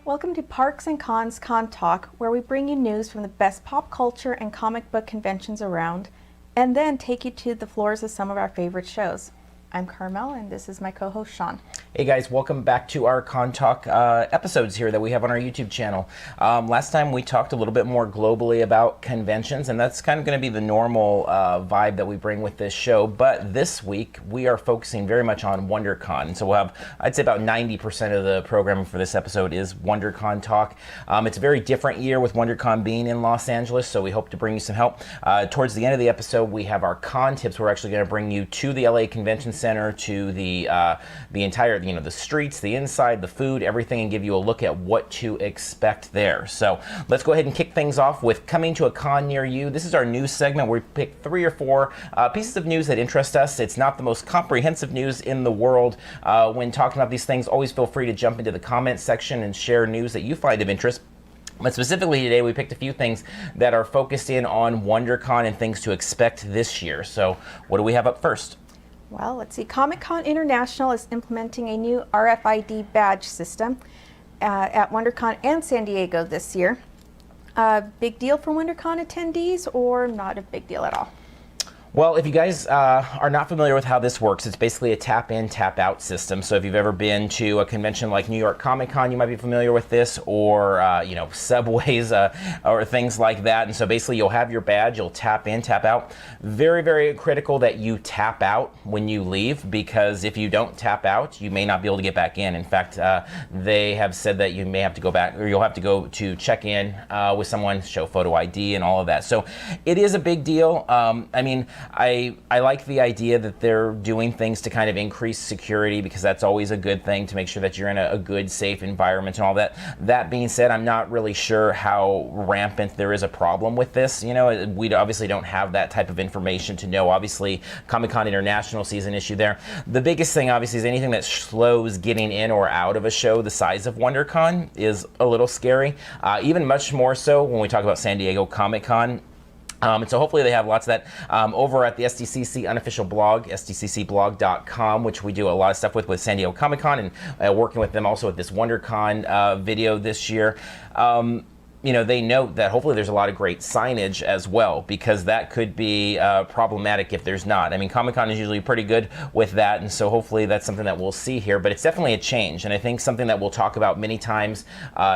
Welcome to Parks and Cons Con Talk, where we bring you news from the best pop culture and comic book conventions around, and then take you to the floors of some of our favorite shows. I'm Carmel, and this is my co-host, Sean. Hey guys, welcome back to our Con Talk episodes here that we have on our YouTube channel. Last time we talked a little bit more globally about conventions, and that's kind of going to be the normal vibe that we bring with this show. But this week, we are focusing very much on WonderCon. So we'll have, I'd say about 90% of the programming for this episode is WonderCon talk. It's a very different year with WonderCon being in Los Angeles, so we hope to bring you some help. Towards the end of the episode, we have our con tips. We're actually going to bring you to the LA Convention Center, to the entire, the streets, the inside, the food, everything, and give you a look at what to expect there. So let's go ahead and kick things off with coming to a con near you. This is our news segment where we pick 3 or 4 pieces of news that interest us. It's not the most comprehensive news in the world. When talking about these things, always feel free to jump into the comment section and share news that you find of interest. But specifically today, we picked a few things that are focused in on WonderCon and things to expect this year. So what do we have up first? Well, let's see. Comic-Con International is implementing a new RFID badge system at WonderCon and San Diego this year. Big deal for WonderCon attendees, or not a big deal at all? Well, if you guys are not familiar with how this works, it's basically a tap-in, tap-out system. So if you've ever been to a convention like New York Comic-Con, you might be familiar with this, or subways or things like that. And so basically you'll have your badge, you'll tap in, tap out. Very, very critical that you tap out when you leave, because if you don't tap out, you may not be able to get back in. In fact, they have said that you may have to go back, or you'll have to go to check in with someone, show photo ID and all of that. So it is a big deal. I like the idea that they're doing things to kind of increase security, because that's always a good thing, to make sure that you're in a good, safe environment and all that. That being said, I'm not really sure how rampant there is a problem with this. We obviously don't have that type of information to know. Obviously, Comic-Con International sees an issue there. The biggest thing, obviously, is anything that slows getting in or out of a show the size of WonderCon is a little scary. Even much more so when we talk about San Diego Comic-Con. And so hopefully they have lots of that over at the SDCC unofficial blog, sdccblog.com, which we do a lot of stuff with San Diego Comic-Con, and working with them also with this WonderCon video this year. They note that hopefully there's a lot of great signage as well, because that could be problematic if there's not. I mean, Comic-Con is usually pretty good with that, and so hopefully that's something that we'll see here. But it's definitely a change, and I think something that we'll talk about many times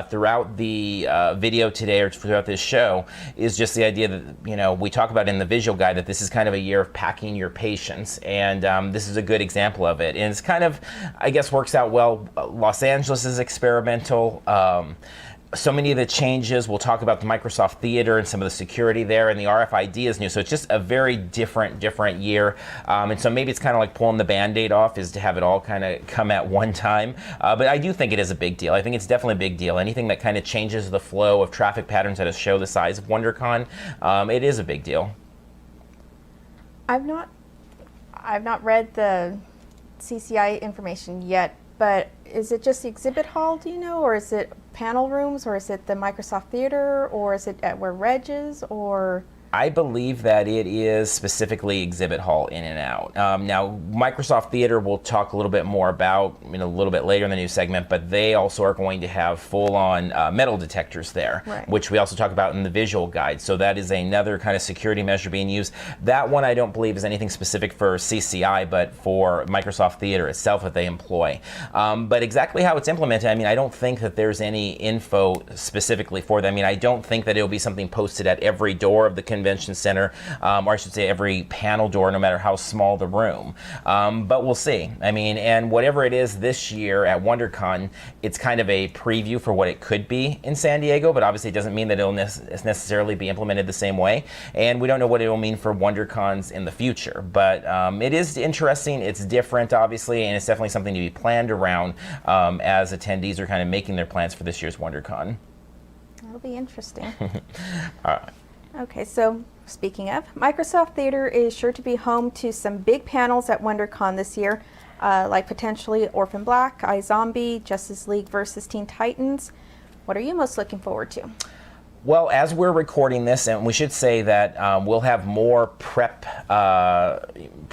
throughout the video today, or throughout this show, is just the idea that, we talk about in the visual guide that this is kind of a year of packing your patience, and this is a good example of it. And it's kind of, I guess, works out well. Los Angeles is experimental. So many of the changes, we'll talk about the Microsoft Theater and some of the security there, and the RFID is new. So it's just a very different year. And so maybe it's kind of like pulling the Band-Aid off, is to have it all kind of come at one time. But I do think it is a big deal. I think it's definitely a big deal. Anything that kind of changes the flow of traffic patterns at a show the size of WonderCon, it is a big deal. I've not read the CCI information yet, but is it just the exhibit hall, do you know, or is it panel rooms, or is it the Microsoft Theater, or is it at where Reg is, or? I believe that it is specifically exhibit hall in and out. Now, Microsoft Theater we'll talk a little bit more about a little bit later in the news segment, but they also are going to have full-on metal detectors there, right, which we also talk about in the visual guide. So that is another kind of security measure being used. That one I don't believe is anything specific for CCI, but for Microsoft Theater itself that they employ. But exactly how it's implemented, I don't think that there's any info specifically for that. I don't think that it'll be something posted at every door of the convention center, or I should say every panel door, no matter how small the room. But we'll see. And whatever it is this year at WonderCon, it's kind of a preview for what it could be in San Diego, but obviously it doesn't mean that it'll necessarily be implemented the same way. And we don't know what it will mean for WonderCons in the future. But it is interesting, it's different, obviously, and it's definitely something to be planned around as attendees are kind of making their plans for this year's WonderCon. That'll be interesting. All right. Okay, so speaking of, Microsoft Theater is sure to be home to some big panels at WonderCon this year, like potentially Orphan Black, iZombie, Justice League versus Teen Titans. What are you most looking forward to? Well, as we're recording this, and we should say that we'll have more prep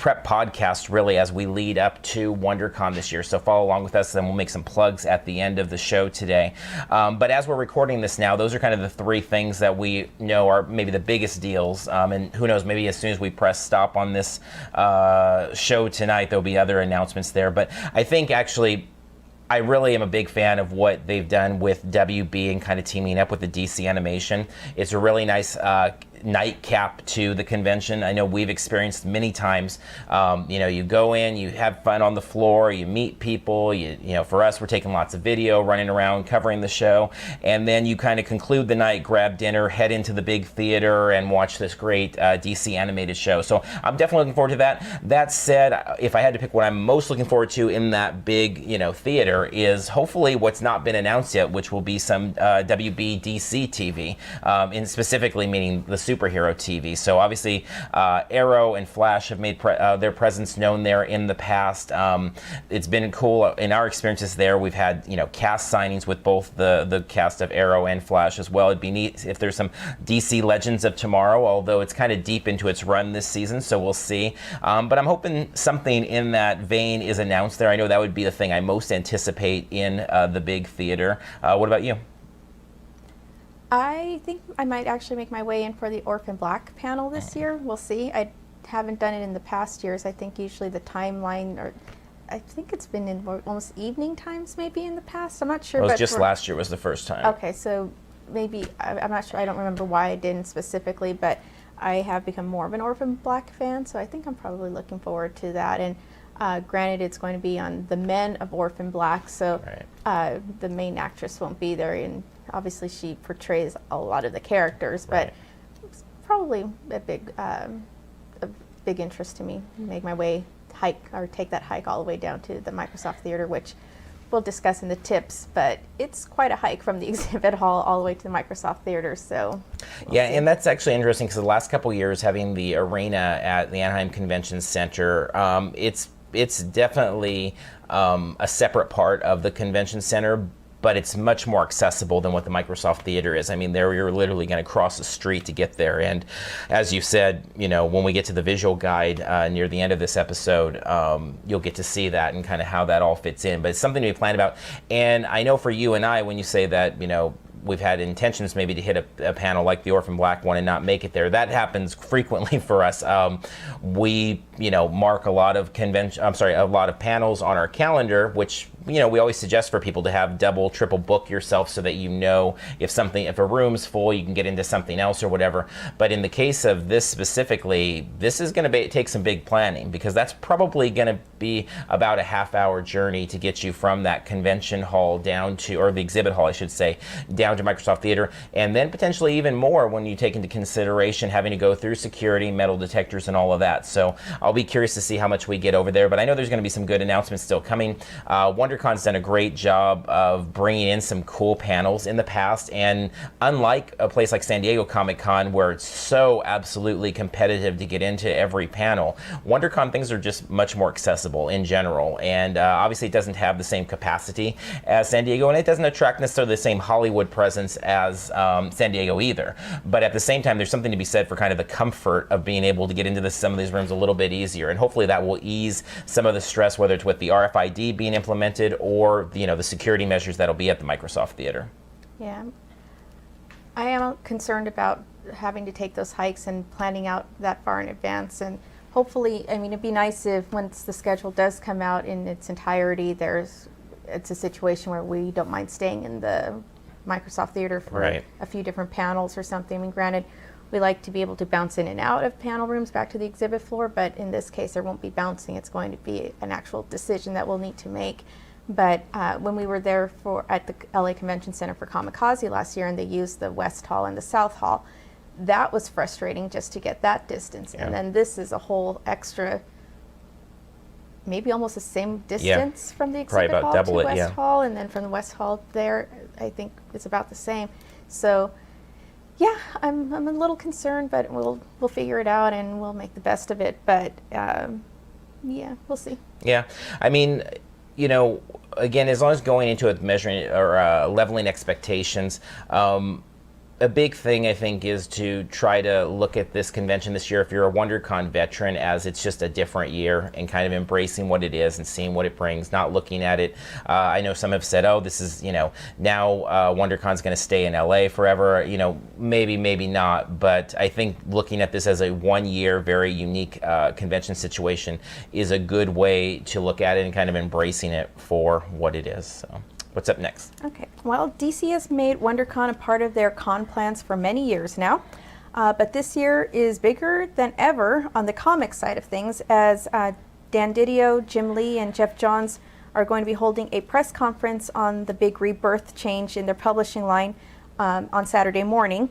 podcasts really as we lead up to WonderCon this year. So follow along with us, and we'll make some plugs at the end of the show today. But as we're recording this now, those are kind of the three things that we know are maybe the biggest deals. And who knows, maybe as soon as we press stop on this show tonight, there'll be other announcements there. But I think actually, I really am a big fan of what they've done with WB and kind of teaming up with the DC animation. It's a really nice nightcap to the convention. I know we've experienced many times, you go in, you have fun on the floor, you meet people, for us, we're taking lots of video, running around, covering the show, and then you kind of conclude the night, grab dinner, head into the big theater, and watch this great DC animated show. So I'm definitely looking forward to that. That said, if I had to pick what I'm most looking forward to in that big, theater is hopefully what's not been announced yet, which will be some WB DC TV, and specifically meaning the superhero TV. So obviously Arrow and Flash have made their presence known there in the past. It's been cool in our experiences there. We've had cast signings with both the cast of Arrow and Flash as well. It'd be neat if there's some DC Legends of Tomorrow, although it's kind of deep into its run this season, so we'll see. But I'm hoping something in that vein is announced there. I know that would be the thing I most anticipate in the big theater. What about you? I think I might actually make my way in for the Orphan Black panel this year. We'll see. I haven't done it in the past years. I think usually the timeline, or I think it's been in almost evening times maybe in the past. I'm not sure. It was just last year was the first time. Okay, so maybe, I'm not sure. I don't remember why I didn't specifically, but I have become more of an Orphan Black fan, so I think I'm probably looking forward to that. And granted, it's going to be on the men of Orphan Black, so right. The main actress won't be there, and obviously she portrays a lot of the characters, but right. It's probably a big interest to me. Make my way, take that hike all the way down to the Microsoft Theater, which we'll discuss in the tips, but it's quite a hike from the exhibit hall all the way to the Microsoft Theater, so we'll see. And that's actually interesting because the last couple of years having the arena at the Anaheim Convention Center, it's definitely a separate part of the convention center, but it's much more accessible than what the Microsoft Theater is. I mean, there you're literally going to cross the street to get there. And as you said, when we get to the visual guide near the end of this episode, you'll get to see that and kind of how that all fits in. But it's something to be planned about. And I know for you and I, when you say that, we've had intentions maybe to hit a panel like the Orphan Black one and not make it there. That happens frequently for us. We, mark a lot of panels on our calendar, which, we always suggest for people to have double, triple book yourself so that if a room's full, you can get into something else or whatever. But in the case of this specifically, this is going to take some big planning, because that's probably going to be about a half-hour journey to get you from that convention hall or the exhibit hall, I should say, down to Microsoft Theater, and then potentially even more when you take into consideration having to go through security, metal detectors, and all of that. So I'll be curious to see how much we get over there, but I know there's going to be some good announcements still coming. WonderCon's done a great job of bringing in some cool panels in the past, and unlike a place like San Diego Comic-Con where it's so absolutely competitive to get into every panel, WonderCon things are just much more accessible in general, and obviously it doesn't have the same capacity as San Diego, and it doesn't attract necessarily the same Hollywood presence as San Diego either. But at the same time, there's something to be said for kind of the comfort of being able to get into some of these rooms a little bit easier, and hopefully that will ease some of the stress, whether it's with the RFID being implemented or the security measures that'll be at the Microsoft Theater. Yeah, I am concerned about having to take those hikes and planning out that far in advance, and hopefully, it'd be nice if once the schedule does come out in its entirety, it's a situation where we don't mind staying in the Microsoft Theater for a few different panels or something. Granted, we like to be able to bounce in and out of panel rooms back to the exhibit floor, but in this case, there won't be bouncing. It's going to be an actual decision that we'll need to make. But when we were there at the LA Convention Center for Kamikaze last year, and they used the West Hall and the South Hall, that was frustrating just to get that distance. Yeah. And then this is a whole extra, maybe almost the same distance from the exhibit hall to West Hall, and then from the West Hall there, I think it's about the same. So, yeah, I'm a little concerned, but we'll figure it out and we'll make the best of it. But yeah, we'll see. Yeah, again, as long as going into it measuring or leveling expectations, a big thing, I think, is to try to look at this convention this year, if you're a WonderCon veteran, as it's just a different year, and kind of embracing what it is and seeing what it brings, not looking at it. I know some have said, oh, this is, now WonderCon's going to stay in LA forever. Maybe, maybe not. But I think looking at this as a 1 year, very unique convention situation is a good way to look at it and kind of embracing it for what it is. So. What's up next? Okay, well, DC has made WonderCon a part of their con plans for many years now, but this year is bigger than ever on the comic side of things, as Dan Didio, Jim Lee, and Jeff Johns are going to be holding a press conference on the big Rebirth change in their publishing line on Saturday morning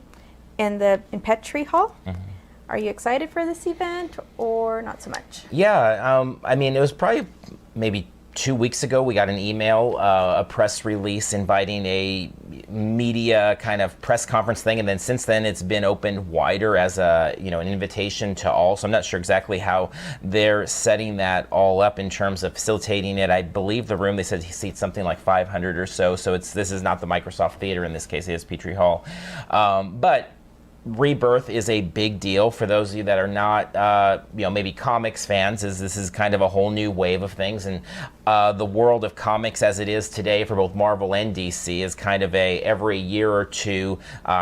in Petrie Hall. Mm-hmm. Are you excited for this event or not so much? Yeah, it was probably maybe 2 weeks ago, we got an email, a press release inviting a media kind of press conference thing, and then since then it's been opened wider as an invitation to all. So I'm not sure exactly how they're setting that all up in terms of facilitating it. I believe the room, they said, seats something like 500 or so. So this is not the Microsoft Theater in this case; it is Petrie Hall, but Rebirth is a big deal for those of you that are not, maybe comics fans, as this is kind of a whole new wave of things. And the world of comics as it is today for both Marvel and DC is kind of a every year or two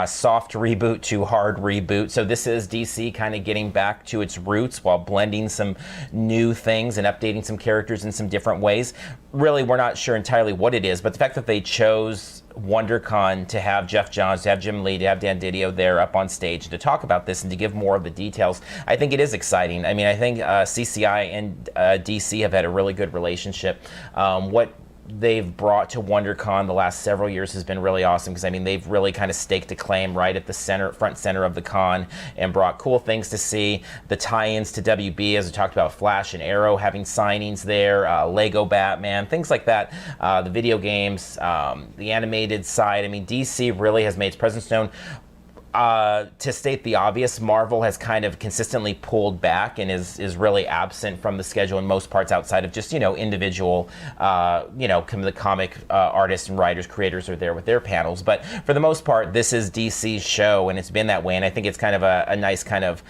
soft reboot to hard reboot. So this is DC kind of getting back to its roots while blending some new things and updating some characters in some different ways. Really, we're not sure entirely what it is, but the fact that they chose WonderCon to have Jeff Johns, to have Jim Lee, to have Dan Didio there up on stage to talk about this and to give more of the details, I think it is exciting. I think CCI and DC have had a really good relationship. What they've brought to WonderCon the last several years has been really awesome, because they've really kind of staked a claim right at the front center of the con and brought cool things to see. The tie-ins to WB, as we talked about, Flash and Arrow having signings there, Lego Batman, things like that. The video games, the animated side. DC really has made its presence known. To state the obvious, Marvel has kind of consistently pulled back and is really absent from the schedule in most parts, outside of just, individual, the comic artists and writers, creators are there with their panels. But for the most part, this is DC's show, and it's been that way. And I think it's kind of a nice kind of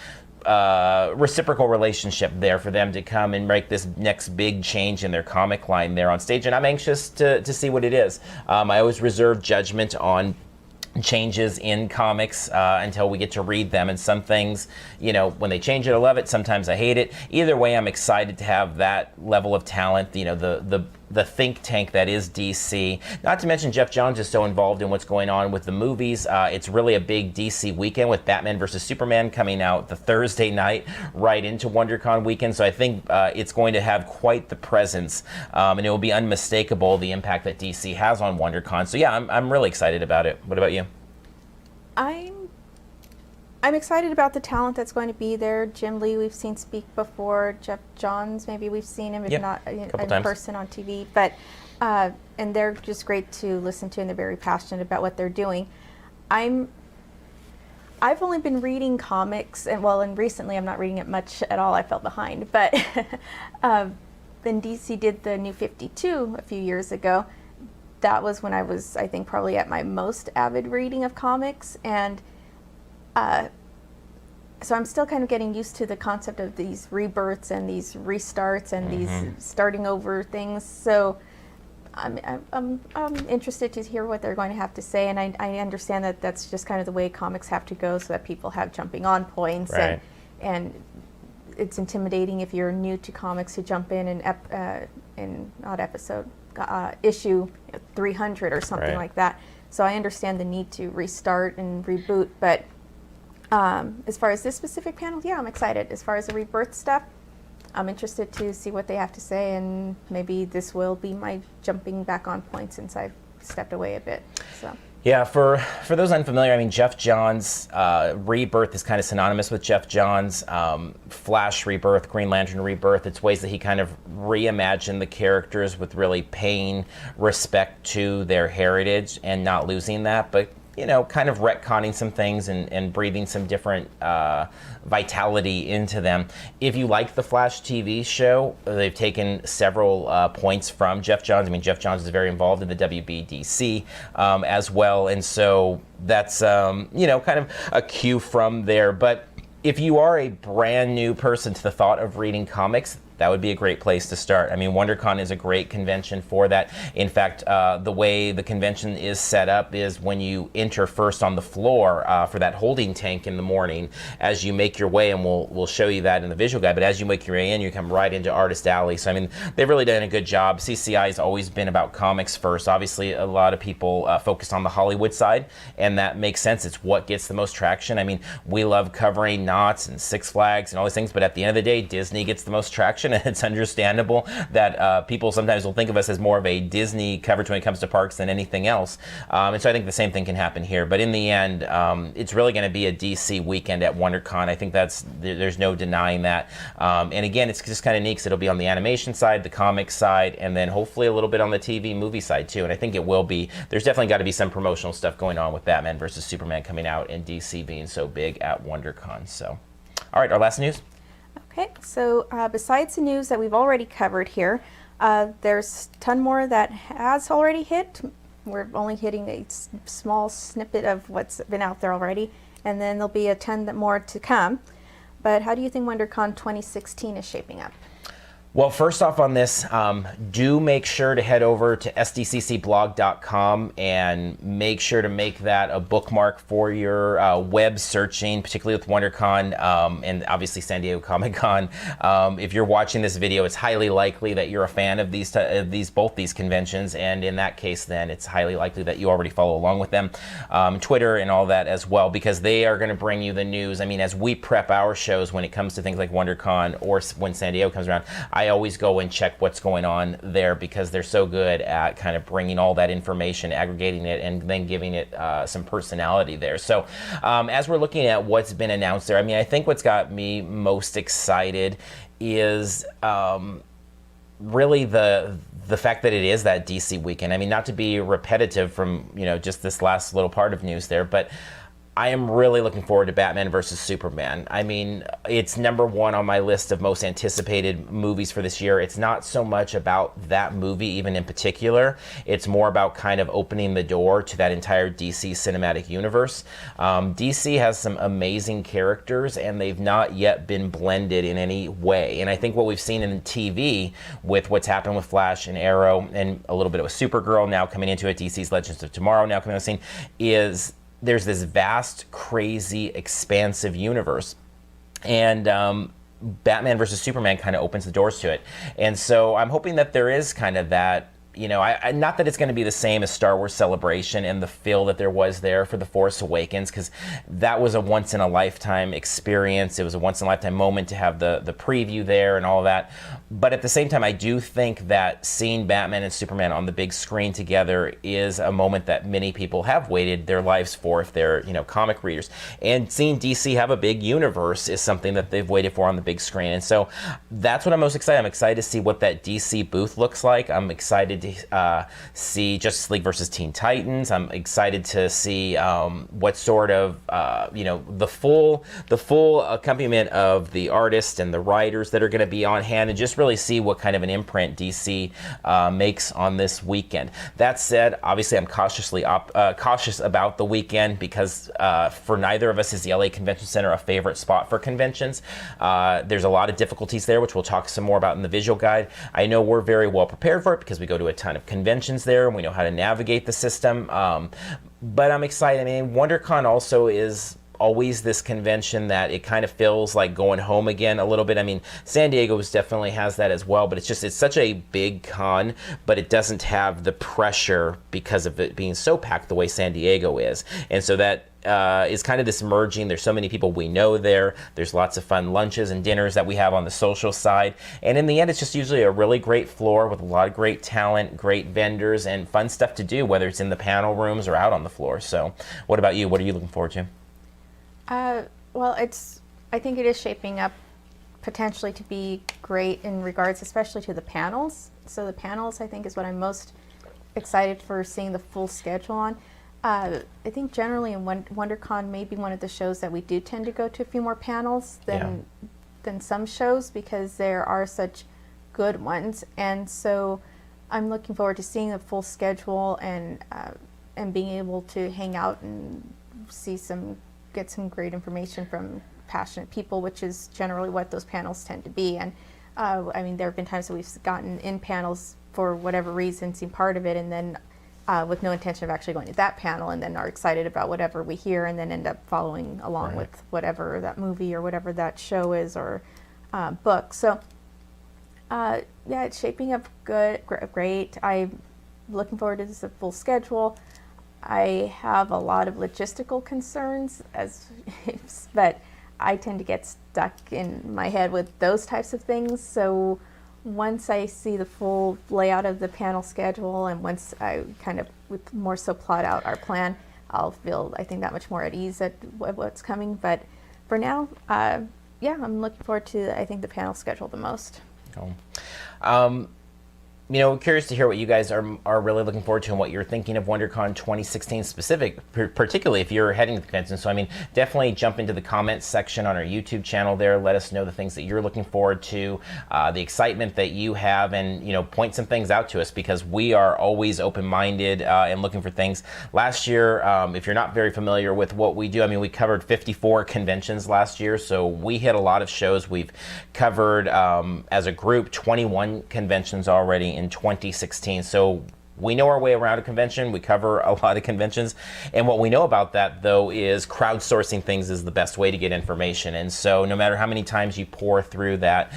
reciprocal relationship there for them to come and make this next big change in their comic line there on stage. And I'm anxious to see what it is. I always reserve judgment on changes in comics until we get to read them, and some things, when they change it, I love it. Sometimes I hate it. Either way, I'm excited to have that level of talent, the think tank that is DC. Not to mention Jeff Johns is so involved in what's going on with the movies. It's really a big DC weekend with Batman vs. Superman coming out the Thursday night right into WonderCon weekend. So I think it's going to have quite the presence, and it will be unmistakable, the impact that DC has on WonderCon. So yeah, I'm really excited about it. What about you? I'm excited about the talent that's going to be there. Jim Lee, we've seen speak before. Jeff Johns, maybe we've seen him, if not in person on TV. But and they're just great to listen to, and they're very passionate about what they're doing. I've only been reading comics, and recently I'm not reading it much at all. I fell behind. But then DC did the New 52 a few years ago. That was when I was, I think, probably at my most avid reading of comics, and so I'm still kind of getting used to the concept of these rebirths and these restarts and these starting over things. So I'm interested to hear what they're going to have to say, and I understand that that's just kind of the way comics have to go, so that people have jumping on points, right. and it's intimidating if you're new to comics to jump in and issue 300 or something like that. So I understand the need to restart and reboot, but as far as this specific panel, yeah, I'm excited. As far as the Rebirth stuff, I'm interested to see what they have to say, and maybe this will be my jumping back on point since I've stepped away a bit. So. Yeah, for those unfamiliar, Jeff Johns, Rebirth is kind of synonymous with Jeff Johns. Flash Rebirth, Green Lantern Rebirth, it's ways that he kind of reimagined the characters with really paying respect to their heritage and not losing that, but kind of retconning some things and breathing some different vitality into them. If you like the Flash TV show, they've taken several points from Jeff Johns. I mean, Jeff Johns is very involved in the WBDC as well, and so that's kind of a cue from there. But if you are a brand new person to the thought of reading comics, that would be a great place to start. I mean, WonderCon is a great convention for that. In fact, the way the convention is set up is when you enter first on the floor for that holding tank in the morning, as you make your way, and we'll show you that in the visual guide, but as you make your way in, you come right into Artist Alley. So, I mean, they've really done a good job. CCI has always been about comics first. Obviously, a lot of people focus on the Hollywood side, and that makes sense. It's what gets the most traction. I mean, we love covering Knott's and Six Flags and all these things, but at the end of the day, Disney gets the most traction. And it's understandable that people sometimes will think of us as more of a Disney coverage when it comes to parks than anything else. And so I think the same thing can happen here. But in the end, it's really going to be a DC weekend at WonderCon. I think there's no denying that. And again, it's just kind of neat because it'll be on the animation side, the comic side, and then hopefully a little bit on the TV movie side too. And I think it will be. There's definitely got to be some promotional stuff going on with Batman versus Superman coming out and DC being so big at WonderCon. So, all right, our last news. Okay, so besides the news that we've already covered here, there's a ton more that has already hit. We're only hitting a small snippet of what's been out there already, and then there'll be a ton more to come. But how do you think WonderCon 2016 is shaping up? Well, first off on this, do make sure to head over to sdccblog.com and make sure to make that a bookmark for your web searching, particularly with WonderCon and obviously San Diego Comic-Con. If you're watching this video, it's highly likely that you're a fan of both these conventions, and in that case, then it's highly likely that you already follow along with them. Twitter and all that as well, because they are going to bring you the news. I mean, as we prep our shows when it comes to things like WonderCon or when San Diego comes around, I always go and check what's going on there because they're so good at kind of bringing all that information, aggregating it, and then giving it some personality there. So as we're looking at what's been announced there, I mean, I think what's got me most excited is really the fact that it is that DC weekend. I mean, not to be repetitive from, just this last little part of news there, but I am really looking forward to Batman versus Superman. I mean, it's #1 on my list of most anticipated movies for this year. It's not so much about that movie even in particular. It's more about kind of opening the door to that entire DC cinematic universe. DC has some amazing characters, and they've not yet been blended in any way. And I think what we've seen in TV with what's happened with Flash and Arrow and a little bit of Supergirl now coming into it, DC's Legends of Tomorrow now coming on the scene, is there's this vast, crazy, expansive universe. And Batman versus Superman kind of opens the doors to it. And so I'm hoping that there is kind of that, not that it's going to be the same as Star Wars Celebration and the feel that there was there for The Force Awakens, because that was a once-in-a-lifetime experience. It was a once-in-a-lifetime moment to have the preview there and all of that. But at the same time, I do think that seeing Batman and Superman on the big screen together is a moment that many people have waited their lives for if they're, comic readers. And seeing DC have a big universe is something that they've waited for on the big screen. And so that's what I'm most excited. I'm excited to see what that DC booth looks like. I'm excited to see Justice League versus Teen Titans. I'm excited to see what sort of, the full accompaniment of the artists and the writers that are going to be on hand, and just really see what kind of an imprint DC makes on this weekend. That said, obviously I'm cautious about the weekend because for neither of us is the LA Convention Center a favorite spot for conventions. There's a lot of difficulties there, which we'll talk some more about in the visual guide. I know we're very well prepared for it because we go to a ton of conventions there and we know how to navigate the system. But I'm excited. I mean, WonderCon also is always this convention that it kind of feels like going home again a little bit. I mean, San Diego definitely has that as well, but it's such a big con, but it doesn't have the pressure because of it being so packed the way San Diego is. And so that is kind of this merging. There's so many people we know there. There's lots of fun lunches and dinners that we have on the social side. And in the end, it's just usually a really great floor with a lot of great talent, great vendors, and fun stuff to do, whether it's in the panel rooms or out on the floor. So what about you? What are you looking forward to? Well, I think it is shaping up potentially to be great in regards, especially to the panels. So the panels, I think, is what I'm most excited for seeing the full schedule on. I think generally in WonderCon may be one of the shows that we do tend to go to a few more panels than some shows, because there are such good ones. And so I'm looking forward to seeing the full schedule and being able to hang out and get some great information from passionate people, which is generally what those panels tend to be. And I mean, there have been times that we've gotten in panels for whatever reason, seen part of it, and then with no intention of actually going to that panel, and then are excited about whatever we hear, and then end up following along with whatever that movie or whatever that show is or book. So yeah, it's shaping up great. I'm looking forward to this full schedule. I have a lot of logistical concerns, but I tend to get stuck in my head with those types of things. So once I see the full layout of the panel schedule, and once I kind of more so plot out our plan, I'll feel, I think, that much more at ease at what's coming. But for now, yeah, I'm looking forward to, I think, the panel schedule the most. Cool. You know, curious to hear what you guys are really looking forward to and what you're thinking of WonderCon 2016 particularly if you're heading to the convention. So, I mean, definitely jump into the comments section on our YouTube channel there. Let us know the things that you're looking forward to, the excitement that you have, and, you know, point some things out to us, because we are always open-minded and looking for things. Last year, if you're not very familiar with what we do, I mean, we covered 54 conventions last year, so we hit a lot of shows. We've covered, as a group, 21 conventions already in 2016. So we know our way around a convention. We cover a lot of conventions. And what we know about that, though, is crowdsourcing things is the best way to get information. And so no matter how many times you pour through that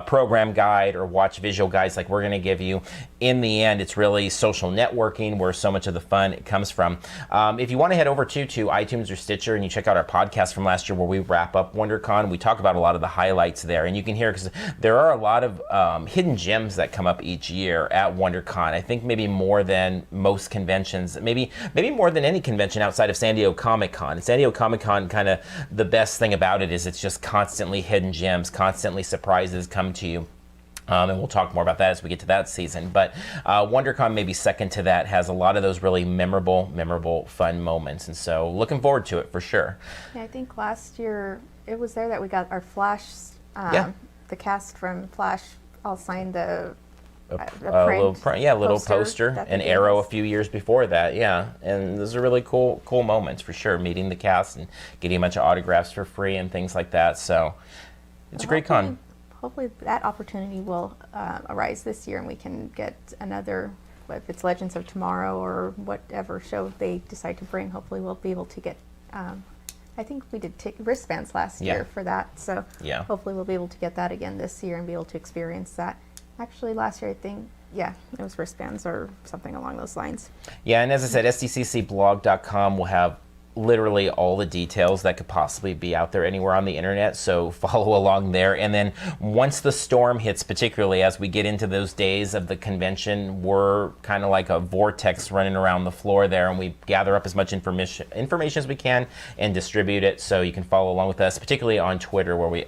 program guide or watch visual guides like we're going to give you, in the end, it's really social networking where so much of the fun comes from. If you want to head over to iTunes or Stitcher and you check out our podcast from last year where we wrap up WonderCon, we talk about a lot of the highlights there. And you can hear, because there are a lot of hidden gems that come up each year at WonderCon. I think maybe more than most conventions, maybe more than any convention outside of San Diego Comic-Con. And San Diego Comic-Con, kind of the best thing about it is it's just constantly hidden gems, constantly surprises come to you. And we'll talk more about that as we get to that season. But WonderCon, maybe second to that, has a lot of those really memorable, fun moments. And so looking forward to it for sure. Yeah, I think last year it was there that we got our Flash, the cast from Flash all signed the little poster, an Arrow a few years before that, and those are really cool moments for sure, meeting the cast and getting a bunch of autographs for free and things like that. So it's a great con. Hopefully that opportunity will arise this year, and we can get another, if it's Legends of Tomorrow or whatever show they decide to bring. Hopefully we'll be able to get, I think we did wristbands last year for that, so hopefully we'll be able to get that again this year and be able to experience that. Actually, last year, I think, it was wristbands or something along those lines. Yeah, and as I said, sdccblog.com will have literally all the details that could possibly be out there anywhere on the internet, so follow along there. And then once the storm hits, particularly as we get into those days of the convention, we're kind of like a vortex running around the floor there, and we gather up as much information as we can and distribute it, so you can follow along with us, particularly on Twitter, where we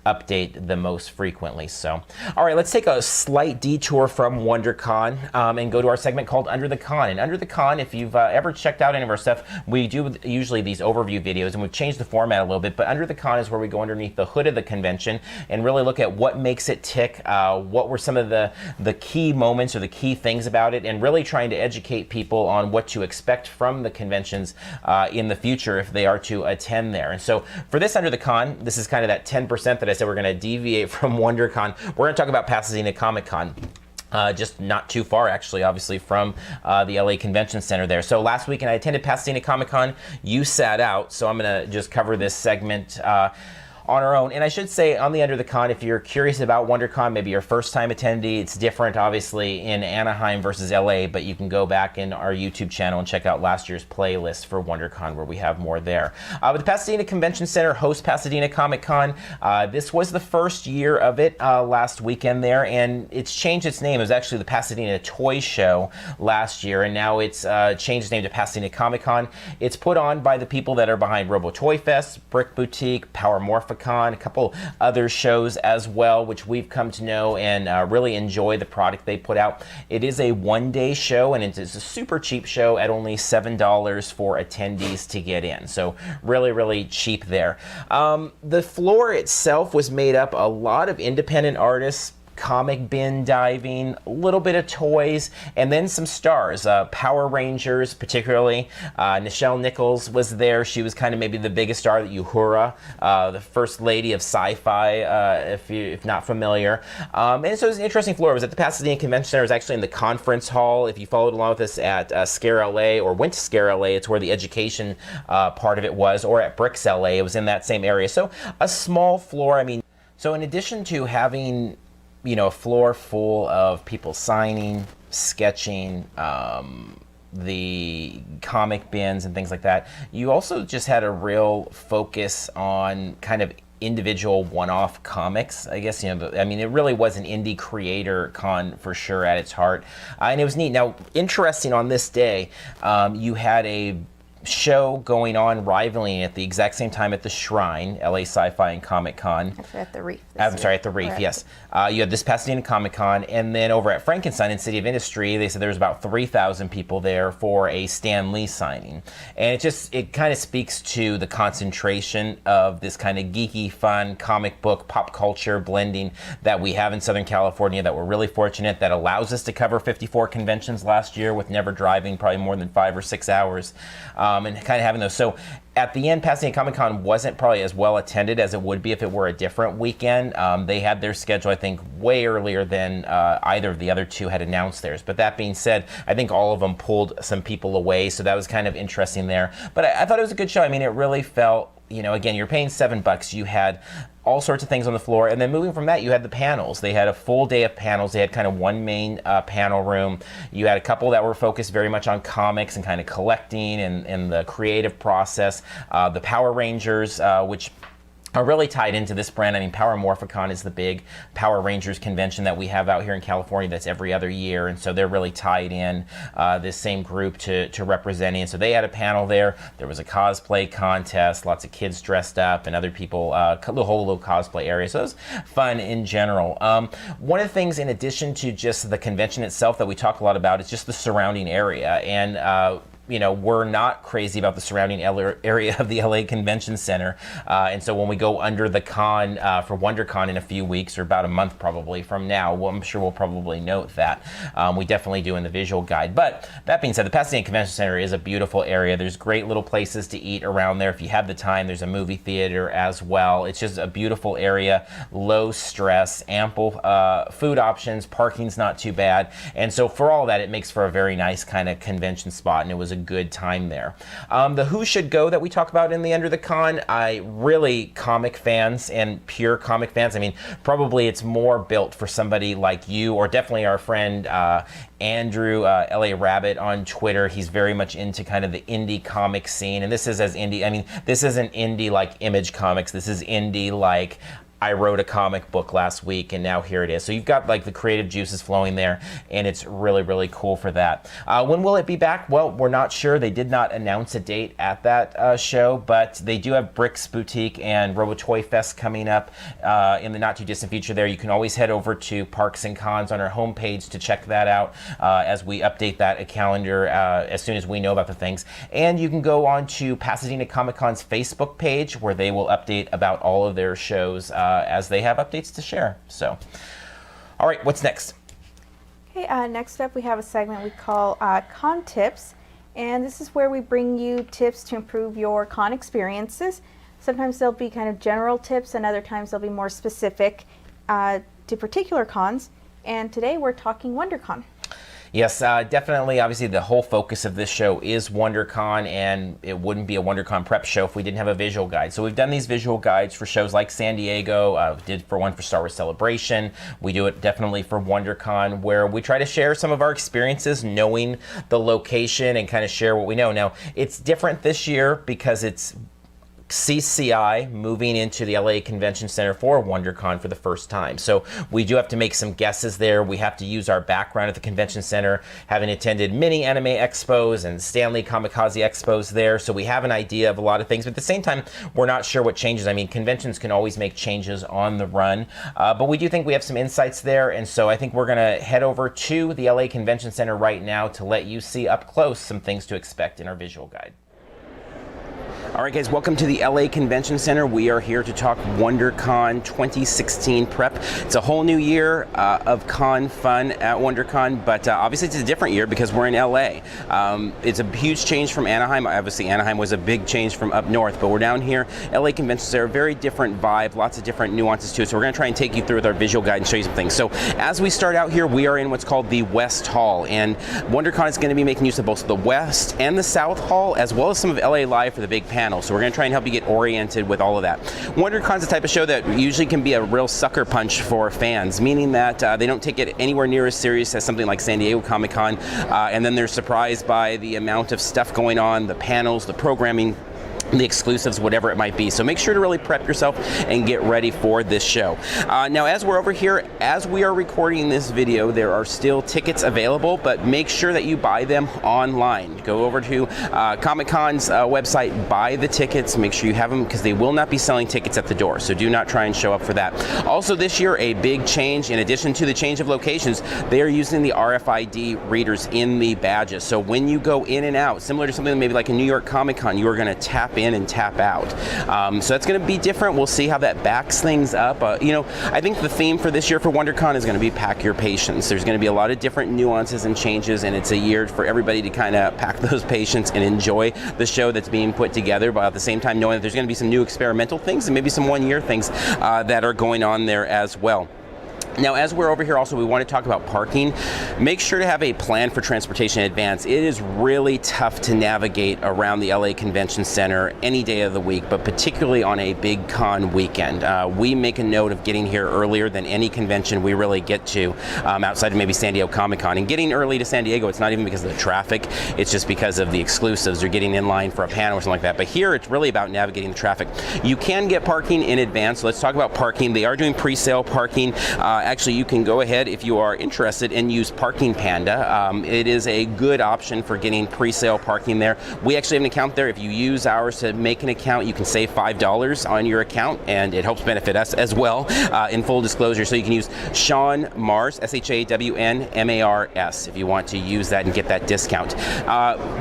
update the most frequently. So, all right, let's take a slight detour from WonderCon and go to our segment called Under the Con. And Under the Con, if you've ever checked out any of our stuff, we do usually these overview videos, and we've changed the format a little bit, but Under the Con is where we go underneath the hood of the convention and really look at what makes it tick, what were some of the key moments or the key things about it, and really trying to educate people on what to expect from the conventions in the future if they are to attend there. And so for this Under the Con, this is kind of that 10% that I said we're going to deviate from WonderCon. We're going to talk about Pasadena Comic-Con. Just not too far, actually, obviously, from the LA Convention Center there. So last weekend I attended Pasadena Comic-Con. You sat out, so I'm going to just cover this segment on our own. And I should say, on the Under the Con, if you're curious about WonderCon, maybe your first time attendee, it's different, obviously, in Anaheim versus LA, but you can go back in our YouTube channel and check out last year's playlist for WonderCon, where we have more there. But the Pasadena Convention Center hosts Pasadena Comic-Con. This was the first year of it last weekend there, and it's changed its name. It was actually the Pasadena Toy Show last year, and now it's changed its name to Pasadena Comic-Con. It's put on by the people that are behind Robo Toy Fest, Brick Boutique, Power Morphic Morphicon, a couple other shows as well, which we've come to know and really enjoy the product they put out. It is a one-day show, and it is a super cheap show at only $7 for attendees to get in. So really, really cheap there. The floor itself was made up a lot of independent artists, comic bin diving, a little bit of toys, and then some stars. Power Rangers, particularly. Nichelle Nichols was there. She was kind of maybe the biggest star. Uhura, the first lady of sci-fi, if not familiar. And so it was an interesting floor. It was at the Pasadena Convention Center. It was actually in the conference hall. If you followed along with us at Scare LA or went to Scare LA, it's where the education part of it was, or at Bricks LA, it was in that same area. So a small floor. I mean, so in addition to having a floor full of people signing, sketching, the comic bins and things like that, you also just had a real focus on kind of individual one-off comics, I guess. It really was an indie creator con for sure at its heart. And it was neat. Now, interesting, on this day, you had a show going on rivaling at the exact same time at the Shrine, LA Sci-Fi and Comic-Con. Actually, at the Reef. I'm sorry, at the Reef, yes. You had this Pasadena Comic-Con, and then over at Frankenstein in City of Industry, they said there was about 3,000 people there for a Stan Lee signing. And it kind of speaks to the concentration of this kind of geeky, fun comic book, pop culture blending that we have in Southern California, that we're really fortunate that allows us to cover 54 conventions last year with never driving probably more than 5 or 6 hours. And kind of having those. So at the end, Pasadena Comic-Con wasn't probably as well attended as it would be if it were a different weekend. They had their schedule, I think, way earlier than either of the other two had announced theirs. But that being said, I think all of them pulled some people away, so that was kind of interesting there. But I thought it was a good show. I mean, it really felt, again, you're paying $7. You had all sorts of things on the floor, and then moving from that, you had the panels. They had a full day of panels. They had kind of one main panel room. You had a couple that were focused very much on comics and kind of collecting and the creative process. The Power Rangers, which are really tied into this brand. I mean, Power Morphicon is the big Power Rangers convention that we have out here in California that's every other year, and so they're really tied in this same group to representing. And so they had a panel there. There was a cosplay contest, lots of kids dressed up, and other people, the whole little cosplay area. So it was fun in general. One of the things, in addition to just the convention itself, that we talk a lot about is just the surrounding area. And we're not crazy about the surrounding area of the LA Convention Center. And so when we go under the con for WonderCon in a few weeks, or about a month probably from now, I'm sure we'll probably note that. We definitely do in the visual guide. But that being said, the Pasadena Convention Center is a beautiful area. There's great little places to eat around there. If you have the time, there's a movie theater as well. It's just a beautiful area, low stress, ample food options, parking's not too bad. And so for all that, it makes for a very nice kind of convention spot, and it was a good time there. The Who Should Go that we talk about in the Under the Con, really comic fans and pure comic fans. I mean, probably it's more built for somebody like you, or definitely our friend Andrew, LA Rabbit on Twitter. He's very much into kind of the indie comic scene, and this is as indie, I mean, this isn't indie like Image Comics. This is indie like I wrote a comic book last week and now here it is. So you've got like the creative juices flowing there, and it's really, really cool for that. When will it be back? Well, we're not sure. They did not announce a date at that show, but they do have Bricks Boutique and Robotoy Fest coming up in the not too distant future there. You can always head over to Parks and Cons on our homepage to check that out as we update that calendar as soon as we know about the things. And you can go on to Pasadena Comic-Con's Facebook page, where they will update about all of their shows as they have updates to share. So, all right, what's next? Okay, next up we have a segment we call Con Tips, and this is where we bring you tips to improve your con experiences. Sometimes they'll be kind of general tips, and other times they'll be more specific to particular cons. And today we're talking WonderCon. Yes, definitely. Obviously, the whole focus of this show is WonderCon, and it wouldn't be a WonderCon prep show if we didn't have a visual guide. So we've done these visual guides for shows like San Diego. We did for one for Star Wars Celebration. We do it definitely for WonderCon, where we try to share some of our experiences knowing the location and kind of share what we know. Now, it's different this year because it's CCI moving into the LA Convention Center for WonderCon for the first time. So we do have to make some guesses there. We have to use our background at the convention center, having attended many anime expos and Stanley Kamikaze expos there. So we have an idea of a lot of things, but at the same time, we're not sure what changes. I mean, conventions can always make changes on the run, but we do think we have some insights there. And so I think we're gonna head over to the LA Convention Center right now to let you see up close some things to expect in our visual guide. All right, guys, welcome to the LA Convention Center. We are here to talk WonderCon 2016 prep. It's a whole new year of con fun at WonderCon, but obviously it's a different year because we're in LA. It's a huge change from Anaheim. Obviously, Anaheim was a big change from up north, but we're down here. LA Convention Center, very different vibe, lots of different nuances to it. So we're gonna try and take you through with our visual guide and show you some things. So as we start out here, we are in what's called the West Hall, and WonderCon is gonna be making use of both the West and the South Hall, as well as some of LA Live for the big panel. So we're going to try and help you get oriented with all of that. WonderCon's the type of show that usually can be a real sucker punch for fans, meaning that they don't take it anywhere near as serious as something like San Diego Comic-Con, and then they're surprised by the amount of stuff going on, the panels, the programming, the exclusives, whatever it might be. So make sure to really prep yourself and get ready for this show. Now, as we're over here, as we are recording this video, there are still tickets available, but make sure that you buy them online. Go over to Comic-Con's website, buy the tickets, make sure you have them because they will not be selling tickets at the door. So do not try and show up for that. Also this year, a big change, in addition to the change of locations, they are using the RFID readers in the badges. So when you go in and out, similar to something maybe like a New York Comic-Con, you are going to tap in and tap out. So that's going to be different. We'll see how that backs things up. You know, I think the theme for this year for WonderCon is going to be pack your patience. There's going to be a lot of different nuances and changes, and it's a year for everybody to kind of pack those patience and enjoy the show that's being put together, but at the same time knowing that there's going to be some new experimental things and maybe some one-year things that are going on there as well. Now, as we're over here also, we want to talk about parking. Make sure to have a plan for transportation in advance. It is really tough to navigate around the LA Convention Center any day of the week, but particularly on a big con weekend. We make a note of getting here earlier than any convention we really get to outside of maybe San Diego Comic-Con. And getting early to San Diego, it's not even because of the traffic, it's just because of the exclusives or getting in line for a panel or something like that. But here, it's really about navigating the traffic. You can get parking in advance. Let's talk about parking. They are doing pre-sale parking. Actually, you can go ahead if you are interested and use Parking Panda. It is a good option for getting pre-sale parking there. We actually have an account there. If you use ours to make an account, you can save $5 on your account, and it helps benefit us as well in full disclosure. So you can use Sean Mars, SHAWNMARS, if you want to use that and get that discount.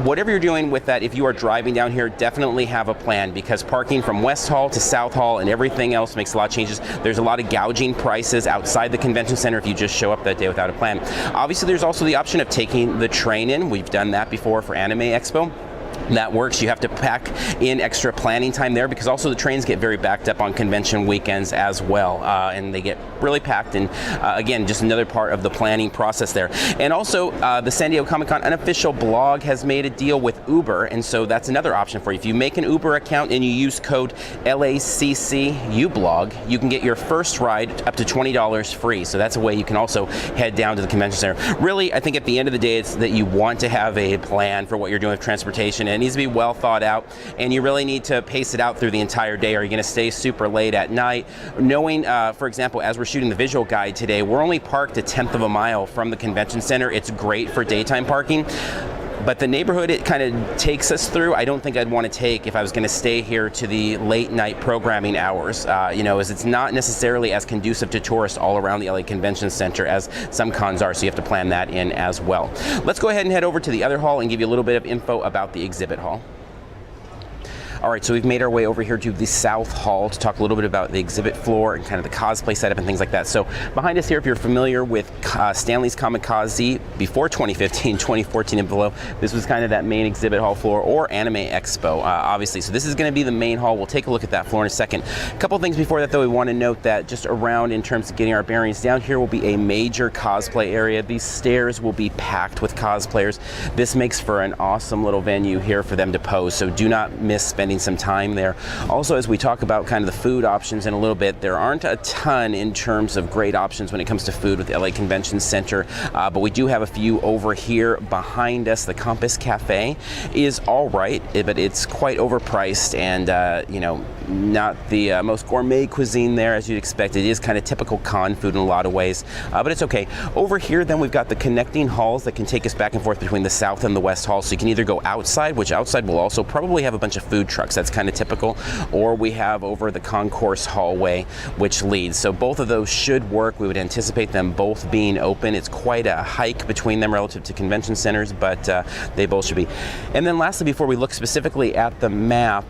Whatever you're doing with that, if you are driving down here, definitely have a plan, because parking from West Hall to South Hall and everything else makes a lot of changes. There's a lot of gouging prices outside the convention center if you just show up that day without a plan. Obviously, there's also the option of taking the train in. We've done that before for Anime Expo. That works. You have to pack in extra planning time there, because also the trains get very backed up on convention weekends as well, and they get really packed, and again, just another part of the planning process there. And also the San Diego Comic-Con unofficial blog has made a deal with Uber, and so that's another option for you. If you make an Uber account and you use code LACCUblog, you can get your first ride up to $20 free. So that's a way you can also head down to the convention center. Really, I think at the end of the day, it's that you want to have a plan for what you're doing with transportation. It needs to be well thought out, and you really need to pace it out through the entire day. Are you going to stay super late at night? Knowing, for example, as we're shooting the visual guide today, we're only parked 1/10 of a mile from the convention center. It's great for daytime parking, but the neighborhood it kind of takes us through, I don't think I'd want to take if I was going to stay here to the late night programming hours. You know, as it's not necessarily as conducive to tourists all around the LA Convention Center as some cons are, so you have to plan that in as well. Let's go ahead and head over to the other hall and give you a little bit of info about the exhibit hall. All right, so we've made our way over here to the South Hall to talk a little bit about the exhibit floor and kind of the cosplay setup and things like that. So behind us here, if you're familiar with Stanley's Kamikaze before 2015, 2014 and below, this was kind of that main exhibit hall floor, or Anime Expo, obviously. So this is going to be the main hall. We'll take a look at that floor in a second. A couple things before that, though, we want to note that just around in terms of getting our bearings, down here will be a major cosplay area. These stairs will be packed with cosplayers. This makes for an awesome little venue here for them to pose, so do not miss spending spending some time there. Also, as we talk about kind of the food options in a little bit, there aren't a ton in terms of great options when it comes to food with the LA Convention Center, but we do have a few over here behind us. The Compass Cafe is all right, but it's quite overpriced and, you know, not the most gourmet cuisine there as you'd expect. It is kind of typical con food in a lot of ways, but it's okay. Over here then we've got the connecting halls that can take us back and forth between the south and the west hall. So you can either go outside, which outside will also probably have a bunch of food trucks, that's kind of typical, or we have over the concourse hallway which leads. So both of those should work. We would anticipate them both being open. It's quite a hike between them relative to convention centers, but they both should be. And then lastly, before we look specifically at the map,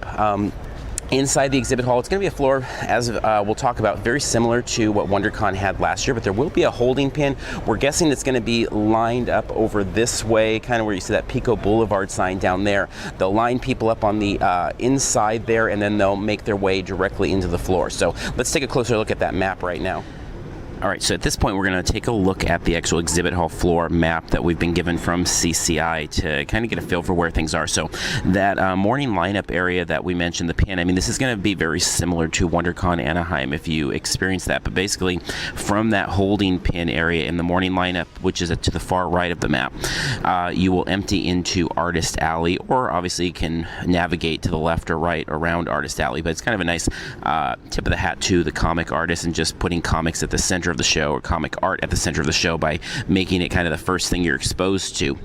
inside the exhibit hall, it's going to be a floor, as we'll talk about, very similar to what WonderCon had last year, but there will be a holding pin. We're guessing it's going to be lined up over this way, kind of where you see that Pico Boulevard sign down there. They'll line people up on the inside there, and then they'll make their way directly into the floor. So let's take a closer look at that map right now. All right, so at this point, we're going to take a look at the actual exhibit hall floor map that we've been given from CCI to kind of get a feel for where things are. So that morning lineup area that we mentioned, the pin, I mean, this is going to be very similar to WonderCon Anaheim if you experience that. But basically, from that holding pin area in the morning lineup, which is to the far right of the map, you will empty into Artist Alley, or obviously you can navigate to the left or right around Artist Alley. But it's kind of a nice tip of the hat to the comic artists and just putting comics at the center of the show, or comic art at the center of the show, by making it kind of the first thing you're exposed to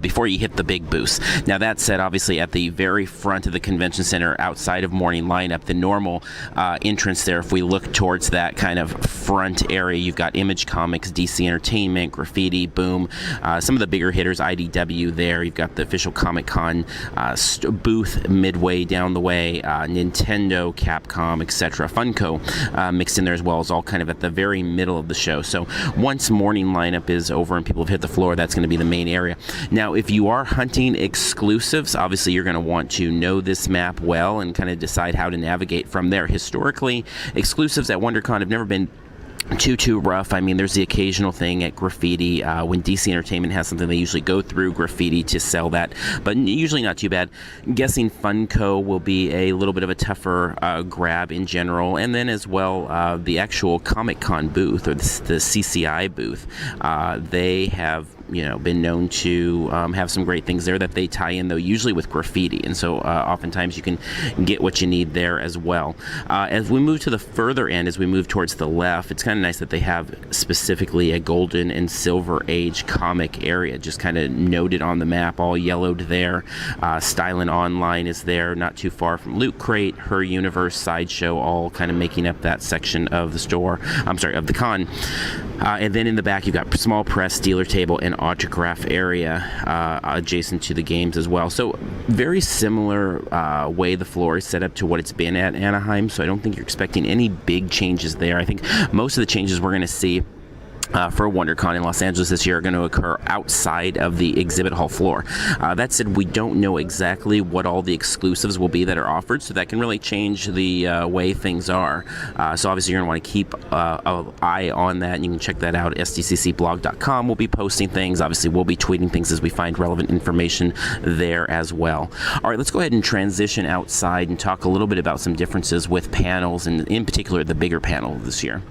before you hit the big booths. Now that said, obviously at the very front of the convention center, outside of morning lineup, the normal entrance there, if we look towards that kind of front area, you've got Image Comics, DC Entertainment, Graffiti, Boom, some of the bigger hitters, IDW there. You've got the official Comic-Con booth midway down the way, Nintendo, Capcom, etc. Funko mixed in there as well, is all kind of at the very middle of the show. So once morning lineup is over and people have hit the floor, that's going to be the main area. Now, if you are hunting exclusives, obviously you're going to want to know this map well and kind of decide how to navigate from there. Historically, exclusives at WonderCon have never been too rough. I mean, there's the occasional thing at Graffiti. When DC Entertainment has something, they usually go through Graffiti to sell that, but usually not too bad. I'm guessing Funko will be a little bit of a tougher grab in general, and then as well the actual Comic-Con booth, or the CCI booth, they have been known to have some great things there that they tie in, though, usually with Graffiti, and so oftentimes you can get what you need there as well. As we move to the further end, as we move towards the left, it's kind of nice that they have specifically a golden and silver age comic area just kind of noted on the map, all yellowed there. Stylin' Online is there, not too far from Loot Crate, Her Universe, Sideshow, all kind of making up that section of the store, of the con. And then in the back, you've got small press, dealer table, and autograph area adjacent to the games as well. So very similar way the floor is set up to what it's been at Anaheim, so I don't think you're expecting any big changes there. I think most of the changes we're going to see for WonderCon in Los Angeles this year are going to occur outside of the exhibit hall floor. That said, we don't know exactly what all the exclusives will be that are offered, so that can really change the way things are. So obviously you're going to want to keep an eye on that, and you can check that out. SDCCblog.com will be posting things. Obviously we'll be tweeting things as we find relevant information there as well. All right, let's go ahead and transition outside and talk a little bit about some differences with panels, and in particular the bigger panel this year.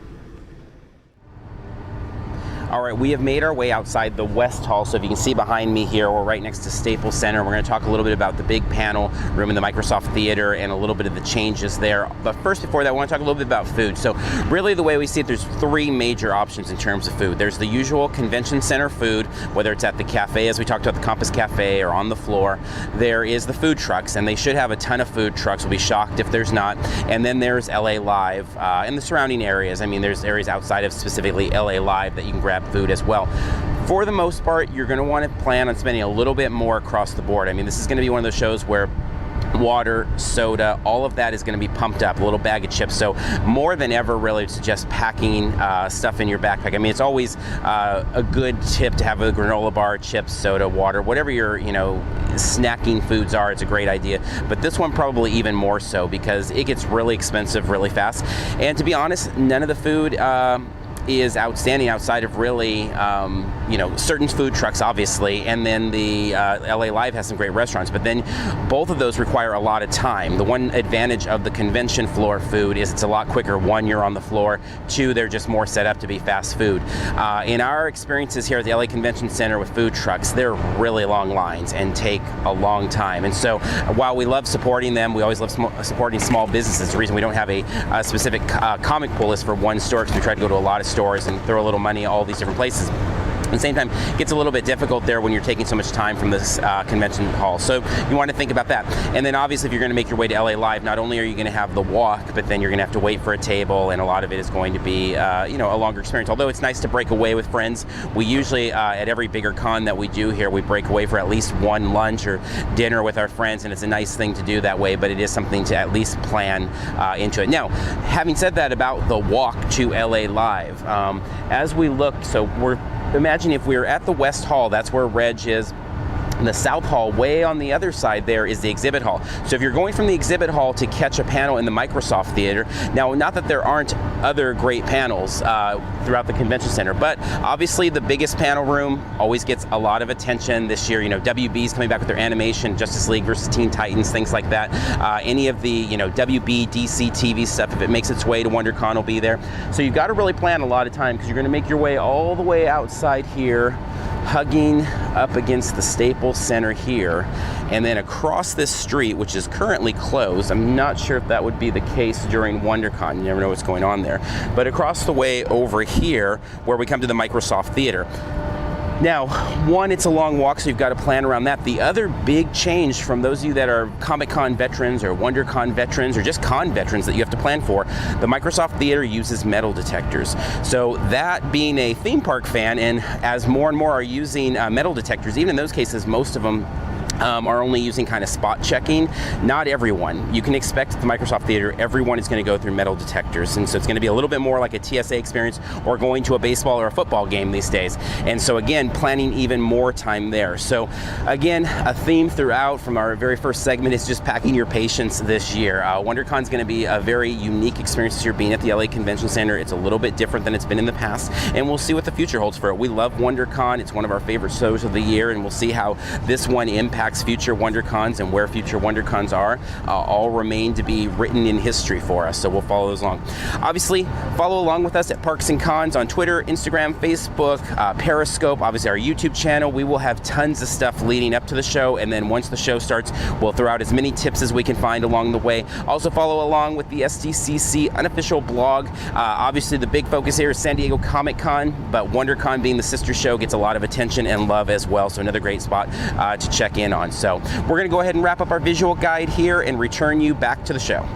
All right, we have made our way outside the West Hall, so if you can see behind me here, we're right next to Staples Center. We're going to talk a little bit about the big panel room in the Microsoft Theater and a little bit of the changes there. But first, before that, I want to talk a little bit about food. So really the way we see it, there's three major options in terms of food. There's the usual convention center food, whether it's at the cafe, as we talked about the Compass Cafe, or on the floor. There is the food trucks, and they should have a ton of food trucks. We'll be shocked if there's not. And then there's LA Live and the surrounding areas. I mean, there's areas outside of specifically LA Live that you can grab food as well. For the most part, you're going to want to plan on spending a little bit more across the board. I mean, this is going to be one of those shows where water, soda, all of that is going to be pumped up, a little bag of chips. So more than ever, really, to just packing stuff in your backpack. I mean, it's always a good tip to have a granola bar, chips, soda, water, whatever your snacking foods are. It's a great idea, but this one probably even more so, because it gets really expensive really fast. And to be honest, none of the food is outstanding outside of really, certain food trucks, obviously, and then the LA Live has some great restaurants, but then both of those require a lot of time. The one advantage of the convention floor food is it's a lot quicker. One, you're on the floor. Two, they're just more set up to be fast food. In our experiences here at the LA Convention Center with food trucks, they're really long lines and take a long time. And so while we love supporting them, we always love supporting small businesses. The reason we don't have a specific comic pool is for one store, because we try to go to a lot of stores and throw a little money at all these different places. At the same time, it gets a little bit difficult there when you're taking so much time from this convention hall. So you want to think about that. And then obviously if you're going to make your way to LA Live, not only are you going to have the walk, but then you're going to have to wait for a table, and a lot of it is going to be a longer experience. Although it's nice to break away with friends. We usually, at every bigger con that we do here, we break away for at least one lunch or dinner with our friends, and it's a nice thing to do that way, but it is something to at least plan into it. Now, having said that about the walk to LA Live, as we look, imagine if we were at the West Hall, that's where Reg is. And the South Hall, way on the other side there, is the exhibit hall. So if you're going from the exhibit hall to catch a panel in the Microsoft Theater, now not that there aren't other great panels throughout the convention center, but obviously the biggest panel room always gets a lot of attention this year. WB's coming back with their animation, Justice League versus Teen Titans, things like that. Any of the WB, DC TV stuff, if it makes its way to WonderCon, will be there. So you've got to really plan a lot of time, because you're going to make your way all the way outside here, hugging up against the Staples Center here, and then across this street, which is currently closed. I'm not sure if that would be the case during WonderCon. You never know what's going on there. But across the way over here, where we come to the Microsoft Theater. Now, one, it's a long walk, so you've got to plan around that. The other big change from those of you that are Comic-Con veterans or WonderCon veterans or just con veterans that you have to plan for, the Microsoft Theater uses metal detectors. So that, being a theme park fan, and as more and more are using metal detectors, even in those cases, most of them are only using kind of spot checking. Not everyone. You can expect at the Microsoft Theater, everyone is going to go through metal detectors, and so it's going to be a little bit more like a TSA experience or going to a baseball or a football game these days. And so again, planning even more time there. So again, a theme throughout from our very first segment is just packing your patience this year. WonderCon is going to be a very unique experience this year, being at the LA Convention Center. It's a little bit different than it's been in the past, and we'll see what the future holds for it. We love WonderCon. It's one of our favorite shows of the year, and we'll see how this one impacts future WonderCons, and where future WonderCons are all remain to be written in history for us, so we'll follow those along. Obviously, follow along with us at Parks and Cons on Twitter, Instagram, Facebook, Periscope, obviously our YouTube channel. We will have tons of stuff leading up to the show, and then once the show starts, we'll throw out as many tips as we can find along the way. Also follow along with the SDCC unofficial blog. Obviously the big focus here is San Diego Comic-Con, but WonderCon, being the sister show, gets a lot of attention and love as well, so another great spot to check in on. So we're going to go ahead and wrap up our visual guide here and return you back to the show.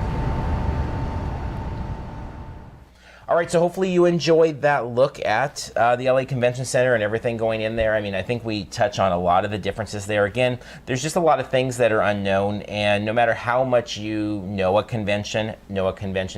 All right, so hopefully you enjoyed that look at the LA Convention Center and everything going in there. I mean, I think we touch on a lot of the differences there. Again, there's just a lot of things that are unknown, and no matter how much you know a convention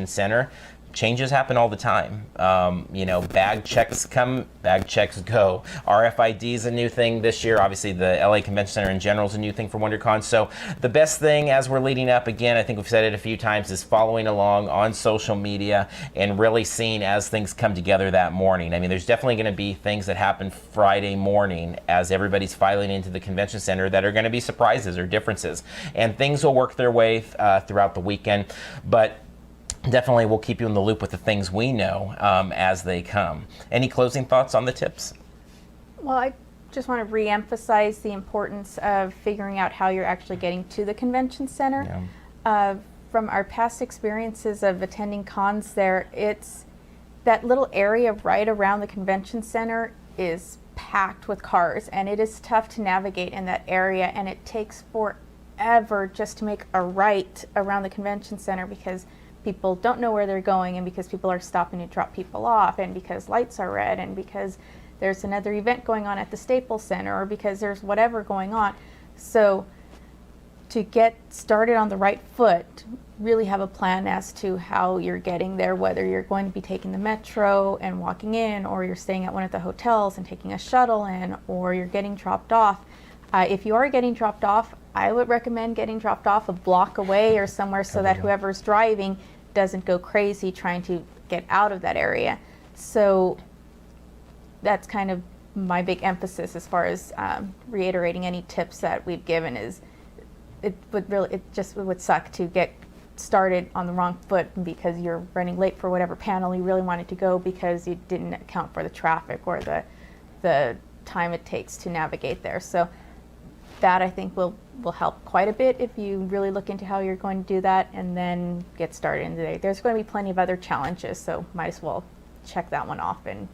center, changes happen all the time. Bag checks come, bag checks go. RFID is a new thing this year. Obviously, the LA Convention Center in general is a new thing for WonderCon. So the best thing as we're leading up, again, I think we've said it a few times, is following along on social media and really seeing as things come together that morning. I mean, there's definitely going to be things that happen Friday morning as everybody's filing into the convention center that are going to be surprises or differences. And things will work their way throughout the weekend. But definitely we'll keep you in the loop with the things we know as they come. Any closing thoughts on the tips? Well, I just want to re-emphasize the importance of figuring out how you're actually getting to the convention center. Yeah. From our past experiences of attending cons there, it's that little area right around the convention center is packed with cars, and it is tough to navigate in that area, and it takes forever just to make a right around the convention center, because people don't know where they're going, and because people are stopping to drop people off, and because lights are red, and because there's another event going on at the Staples Center, or because there's whatever going on. So to get started on the right foot, really have a plan as to how you're getting there, whether you're going to be taking the metro and walking in, or you're staying at one of the hotels and taking a shuttle in, or you're getting dropped off. If you are getting dropped off, I would recommend getting dropped off a block away or somewhere, so that whoever's driving doesn't go crazy trying to get out of that area. So that's kind of my big emphasis as far as reiterating any tips that we've given is it would suck to get started on the wrong foot because you're running late for whatever panel you really wanted to go because you didn't account for the traffic or the time it takes to navigate there. So that I think will help quite a bit if you really look into how you're going to do that and then get started in the day. There's going to be plenty of other challenges, so might as well check that one off and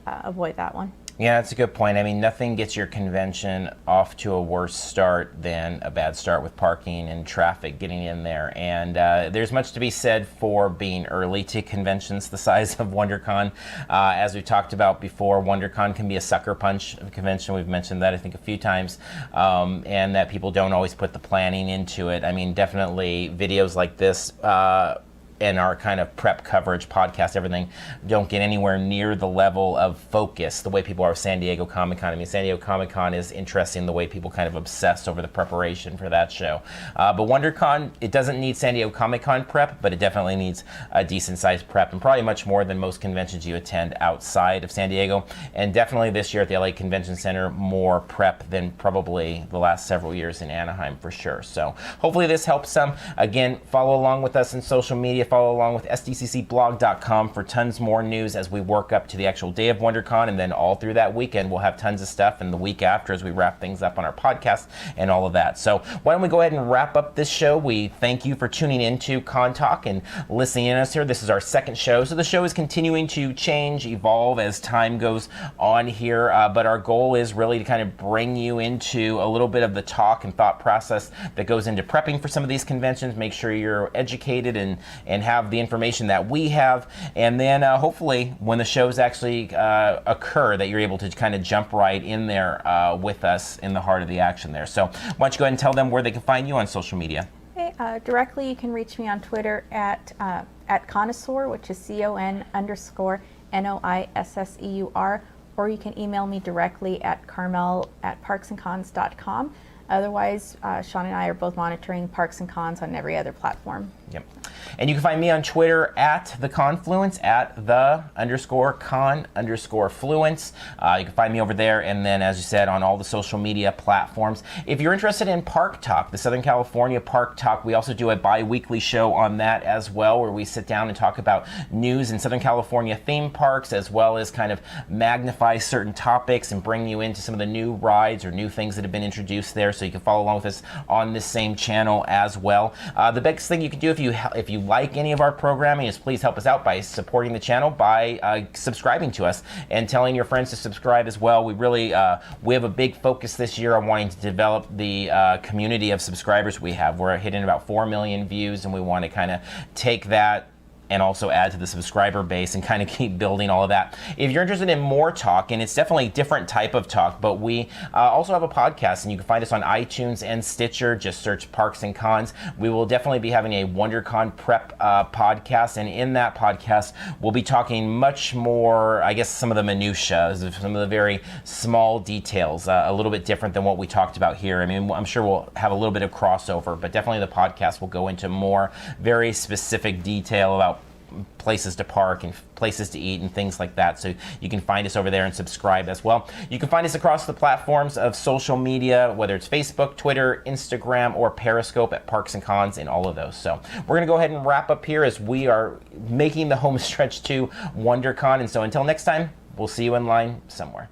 avoid that one. Yeah, that's a good point. I mean, nothing gets your convention off to a worse start than a bad start with parking and traffic getting in there. And there's much to be said for being early to conventions the size of WonderCon. As we talked about before, WonderCon can be a sucker punch of a convention. We've mentioned that, I think, a few times, and that people don't always put the planning into it. I mean, definitely videos like this and our kind of prep coverage, podcast, everything, don't get anywhere near the level of focus the way people are with San Diego Comic-Con. I mean, San Diego Comic-Con is interesting the way people kind of obsess over the preparation for that show. But WonderCon, it doesn't need San Diego Comic-Con prep, but it definitely needs a decent-sized prep, and probably much more than most conventions you attend outside of San Diego. And definitely this year at the LA Convention Center, more prep than probably the last several years in Anaheim for sure. So hopefully this helps some. Again, follow along with us in social media. Follow along with sdccblog.com for tons more news as we work up to the actual day of WonderCon, and then all through that weekend we'll have tons of stuff, and the week after as we wrap things up on our podcast and all of that. So why don't we go ahead and wrap up this show. We thank you for tuning into Con Talk and listening in us here. This is our second show, so the show is continuing to change, evolve as time goes on here, but our goal is really to kind of bring you into a little bit of the talk and thought process that goes into prepping for some of these conventions. Make sure you're educated and have the information that we have, and then hopefully when the shows actually occur that you're able to kind of jump right in there with us in the heart of the action there. So why don't you go ahead and tell them where they can find you on social media? Okay, directly you can reach me on Twitter at Connoisseur, which is CON_NOISSEUR, or you can email me directly at carmel@parksandcons.com. Otherwise, Sean and I are both monitoring Parks and Cons on every other platform. Yep. And you can find me on Twitter at The Confluence, at @the_con_fluence. You can find me over there, and then, as you said, on all the social media platforms. If you're interested in Park Talk, the Southern California Park Talk, we also do a bi-weekly show on that as well, where we sit down and talk about news in Southern California theme parks, as well as kind of magnify certain topics and bring you into some of the new rides or new things that have been introduced there, so you can follow along with us on this same channel as well. The biggest thing you can do if you like any of our programming is please help us out by supporting the channel by subscribing to us and telling your friends to subscribe as well. We really we have a big focus this year on wanting to develop the community of subscribers we have. We're hitting about 4 million views, and we want to kind of take that and also add to the subscriber base and kind of keep building all of that. If you're interested in more talk, and it's definitely a different type of talk, but we also have a podcast, and you can find us on iTunes and Stitcher. Just search Parks and Cons. We will definitely be having a WonderCon prep podcast, and in that podcast, we'll be talking much more, I guess, some of the minutiae, some of the very small details, a little bit different than what we talked about here. I mean, I'm sure we'll have a little bit of crossover, but definitely the podcast will go into more very specific detail about places to park and places to eat and things like that. So you can find us over there and subscribe as well. You can find us across the platforms of social media, whether it's Facebook, Twitter, Instagram, or Periscope at Parks and Cons in all of those. So we're going to go ahead and wrap up here as we are making the home stretch to WonderCon. And so until next time, we'll see you in line somewhere.